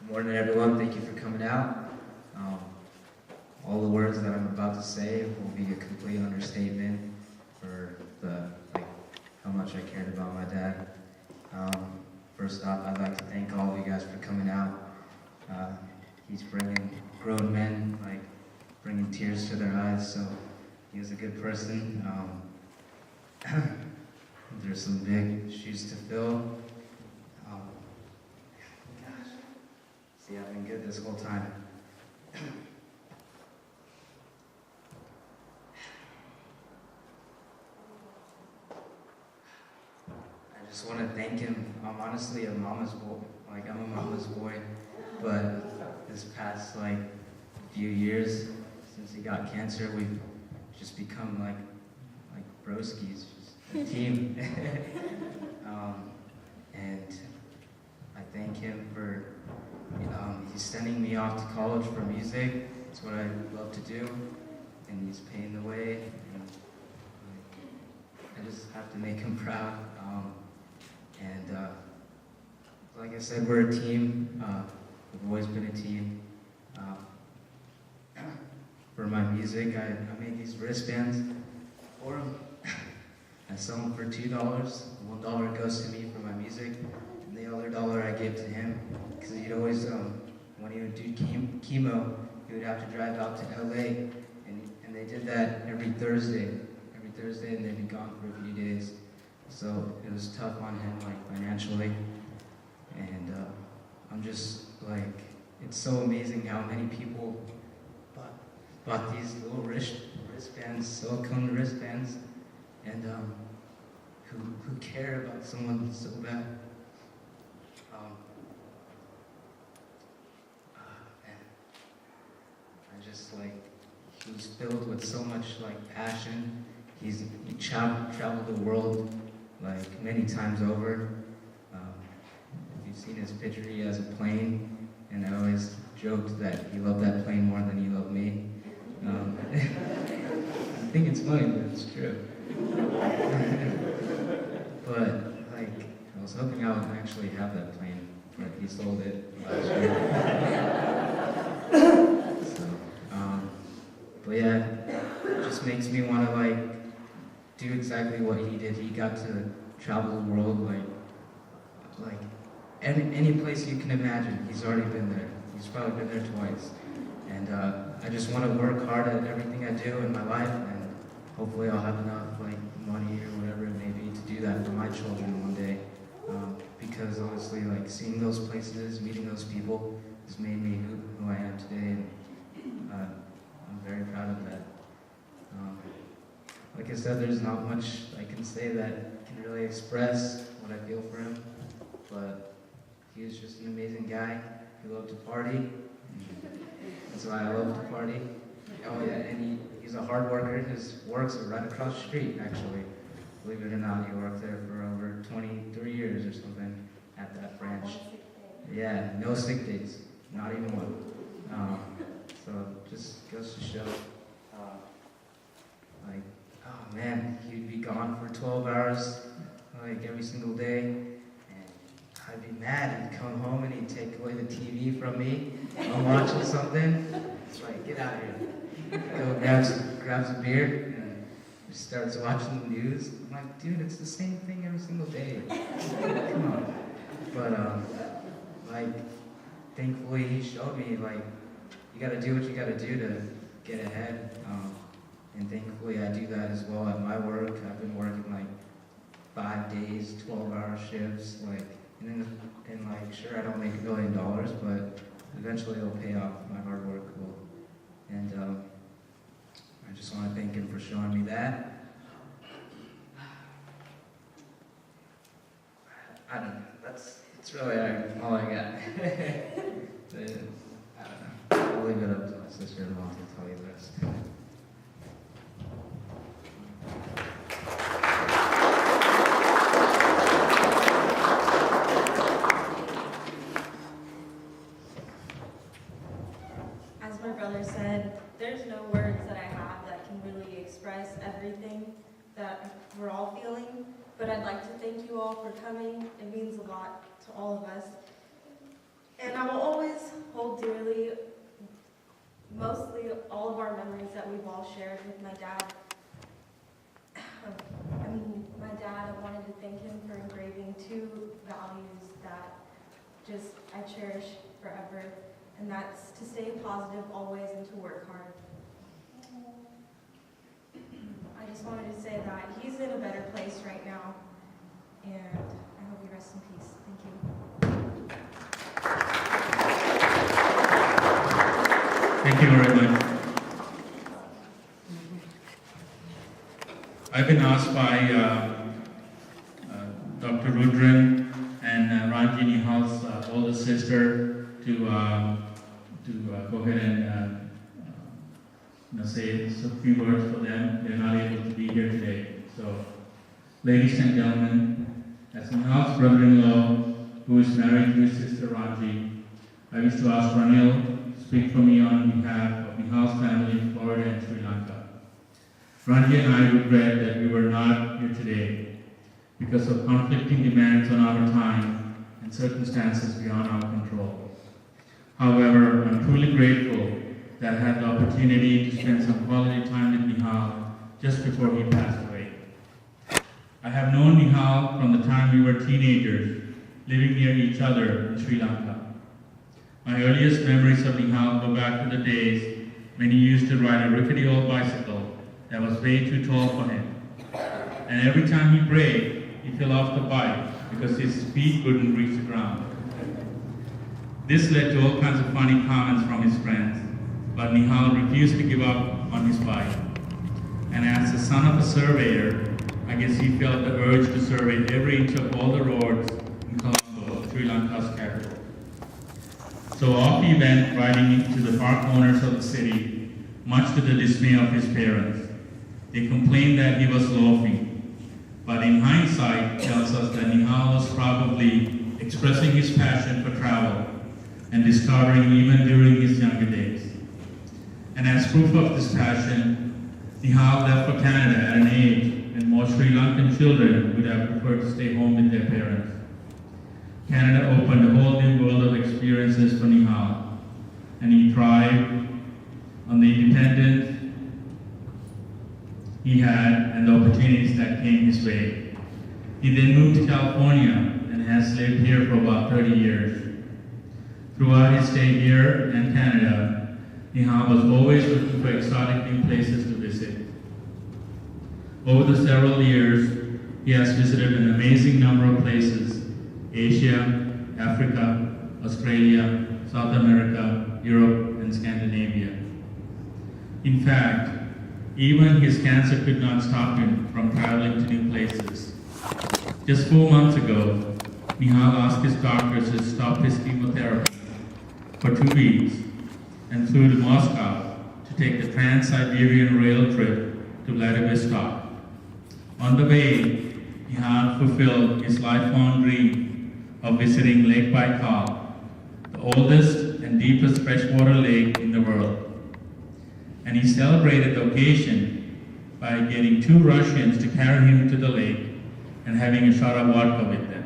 Good morning, everyone. Thank you for coming out. All the words that I'm about to say will be a complete understatement for how much I cared about my dad. First off, I'd like to thank all of you guys for coming out. He's bringing grown men, bringing tears to their eyes, so he was a good person. There's some big shoes to fill. Gosh, see, I've been good this whole time. I just want to thank him. I'm honestly a mama's boy. I'm a mama's boy, but this past few years since he got cancer, we've just become like broskies, just a team. And I thank him for he's sending me off to college for music. It's what I love to do, and he's paying the way. And I just have to make him proud. Like I said, we're a team. We've always been a team. For my music, I made these wristbands for him. I sell them for $2. $1 goes to me for my music, and the other dollar I give to him, because he'd always, when he would do chemo, he would have to drive out to LA, and they did that every Thursday, and they'd be gone for a few days. So it was tough on him, financially, and I'm just it's so amazing how many people bought these little wristbands, silicone wristbands, and who care about someone so bad. Man, I just he was filled with so much passion. He traveled the world many times over. If you've seen his picture, he has a plane, and I always joked that he loved that plane more than he loved me. I think it's funny, but it's true. But I was hoping I would actually have that plane, but he sold it last year. But yeah, it just makes me want to do exactly what he did. He got to travel the world, any place you can imagine. He's already been there. He's probably been there twice. And I just want to work hard at everything I do in my life, and hopefully I'll have enough money or whatever it may be to do that for my children one day. Because honestly, seeing those places, meeting those people, has made me who I am today, and I'm very proud of that. Like I said, there's not much I can say that can really express what I feel for him, but he was just an amazing guy. He loved to party. That's why I love to party. Oh yeah, and he's a hard worker. His works are right across the street, actually. Believe it or not, he worked there for over 23 years or something at that branch. Yeah, no sick days, not even one. So just goes to show, oh man, he'd be gone for 12 hours, every single day, and I'd be mad. He'd come home and he'd take away the TV from me. I'm watching something. It's get out of here. Go grabs a beer and just starts watching the news. I'm like, dude, it's the same thing every single day. Come on. But thankfully he showed me you gotta do what you gotta do to get ahead. And thankfully I do that as well at my work. I've been working 5 days, 12-hour shifts, and sure, I don't make $1 million, but eventually it'll pay off. My hard work will. And I just want to thank him for showing me that. I don't know. That's really all I got. I don't know. I'll leave it up to my sister-in-law to tell you the rest. As my brother said, there's no words that I have that can really express everything that we're all feeling, but I'd like to thank you all for coming. It means a lot to all of us. And I will always hold dearly, mostly all of our memories that we've all shared with my dad. My dad, I wanted to thank him for engraving 2 values that just I cherish forever, and that's to stay positive always and to work hard. I just wanted to say that he's in a better place right now, and I hope he rests in peace. Thank you. Thank you very much. I've been asked by Dr. Rudran and Ranji Nihal's older sister to go ahead and say a few words for them. They're not able to be here today. So, ladies and gentlemen, as Nihal's brother-in-law, who is married to his sister Ranji, I wish to ask Ranil to speak for me on behalf of Nihal's family in Florida and Sri Lanka. Ranji and I regret that we were not here today because of conflicting demands on our time and circumstances beyond our control. However, I'm truly grateful that I had the opportunity to spend some quality time with Nihal just before he passed away. I have known Nihal from the time we were teenagers, living near each other in Sri Lanka. My earliest memories of Nihal go back to the days when he used to ride a rickety old bicycle that was way too tall for him. And every time he braked, he fell off the bike because his feet couldn't reach the ground. This led to all kinds of funny comments from his friends, but Nihal refused to give up on his bike. And as the son of a surveyor, I guess he felt the urge to survey every inch of all the roads in Colombo, Sri Lanka's capital. So off he went, riding into the far corners of the city, much to the dismay of his parents. They complained that he was loafing, but in hindsight tells us that Nihal was probably expressing his passion for travel and discovering even during his younger days. And as proof of this passion, Nihal left for Canada at an age when most Sri Lankan children would have preferred to stay home with their parents. Canada opened a whole new world of experiences for Nihal, and he thrived on the independence he had and the opportunities that came his way. He then moved to California and has lived here for about 30 years. Throughout his stay here and Canada, Nihal was always looking for exotic new places to visit. Over the several years, he has visited an amazing number of places: Asia, Africa, Australia, South America, Europe, and Scandinavia. In fact, even his cancer could not stop him from traveling to new places. Just 4 months ago, Nihal asked his doctors to stop his chemotherapy for 2 weeks and flew to Moscow to take the Trans-Siberian rail trip to Vladivostok. On the way, Nihal fulfilled his lifelong dream of visiting Lake Baikal, the oldest and deepest freshwater lake in the world. And he celebrated the occasion by getting 2 Russians to carry him to the lake and having a shot of vodka with them.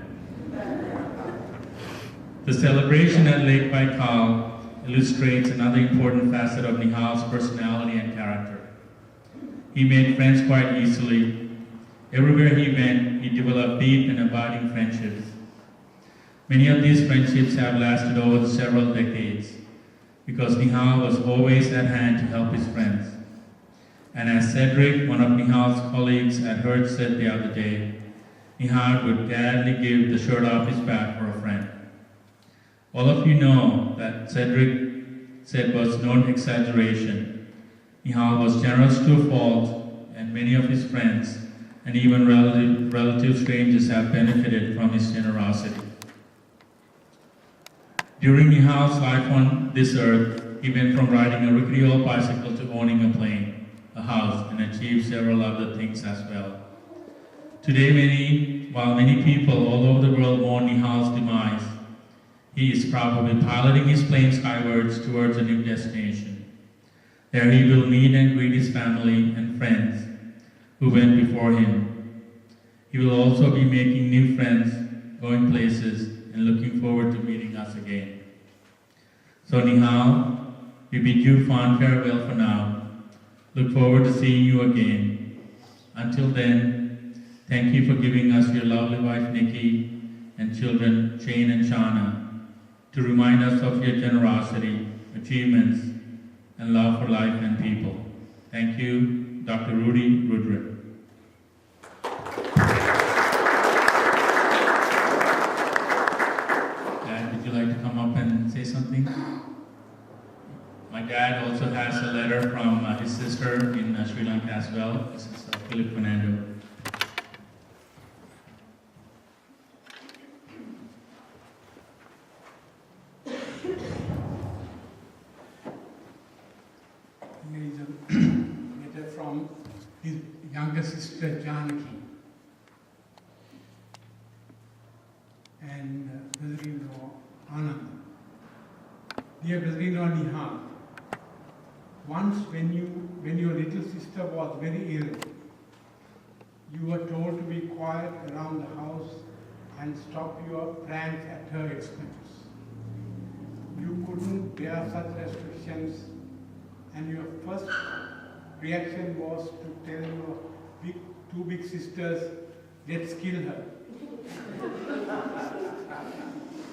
The celebration at Lake Baikal illustrates another important facet of Nihal's personality and character. He made friends quite easily. Everywhere he went, he developed deep and abiding friendships. Many of these friendships have lasted over several decades, because Nihal was always at hand to help his friends. And as Cedric, one of Nihal's colleagues at Hertz, said the other day, Nihal would gladly give the shirt off his back for a friend. All of you know that Cedric said was no exaggeration. Nihal was generous to a fault, and many of his friends and even relative strangers have benefited from his generosity. During Nihal's life on this earth, he went from riding a rickety old bicycle to owning a plane, a house, and achieved several other things as well. Today, while many people all over the world mourn Nihal's demise, he is probably piloting his plane skywards towards a new destination. There he will meet and greet his family and friends who went before him. He will also be making new friends, going places, and looking forward to meeting us again. So Nihal, we bid you fond farewell for now. Look forward to seeing you again. Until then, thank you for giving us your lovely wife Nikki and children Shane and Shauna to remind us of your generosity, achievements, and love for life and people. Thank you, Dr. Rudy Rudra. Dad, would you like to come up and say something? My dad also has a letter from his sister in Sri Lanka as well. This is Philip Fernando. Here is a letter from his younger sister Janaki and brother-in-law Anand. Dear brother-in-law Nihal, once when your little sister was very ill, you were told to be quiet around the house and stop your pranks at her expense. You couldn't bear such restrictions, and your first reaction was to tell your two big sisters, let's kill her.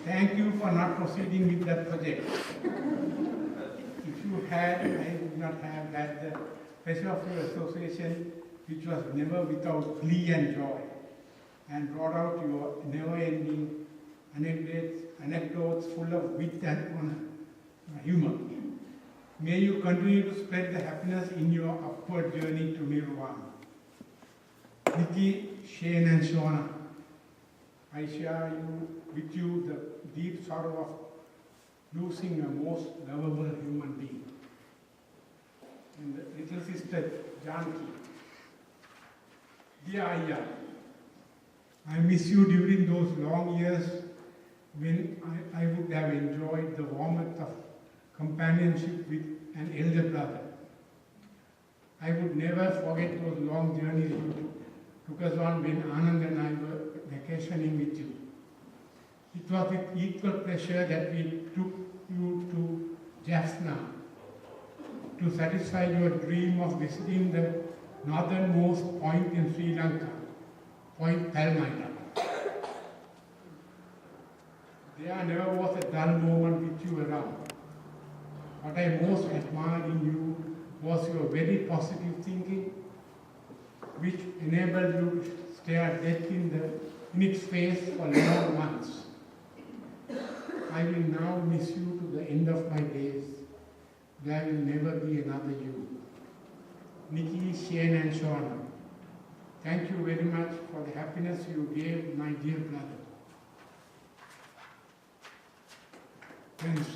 Thank you for not proceeding with that project. If you had, I would not have had the pleasure of your association, which was never without glee and joy, and brought out your never-ending anecdotes full of wit and humor. May you continue to spread the happiness in your upward journey to Nirvana. Nikki, Shane and Shauna, I share with you the deep sorrow of losing a most lovable human being. And the little sister Janaki, dear Ayya, I miss you during those long years when I would have enjoyed the warmth of companionship with an elder brother. I would never forget those long journeys you took us on when Anand and I were vacationing with you. It was with equal pleasure that we took you to Jaffna to satisfy your dream of visiting the northernmost point in Sri Lanka, Point Palmyra. There never was a dull moment with you around. What I most admired in you was your very positive thinking, which enabled you to stare death in its face for long months. I will now miss you to the end of my days. There will never be another you. Nikki, Shane and Shauna, thank you very much for the happiness you gave my dear brother. Friends,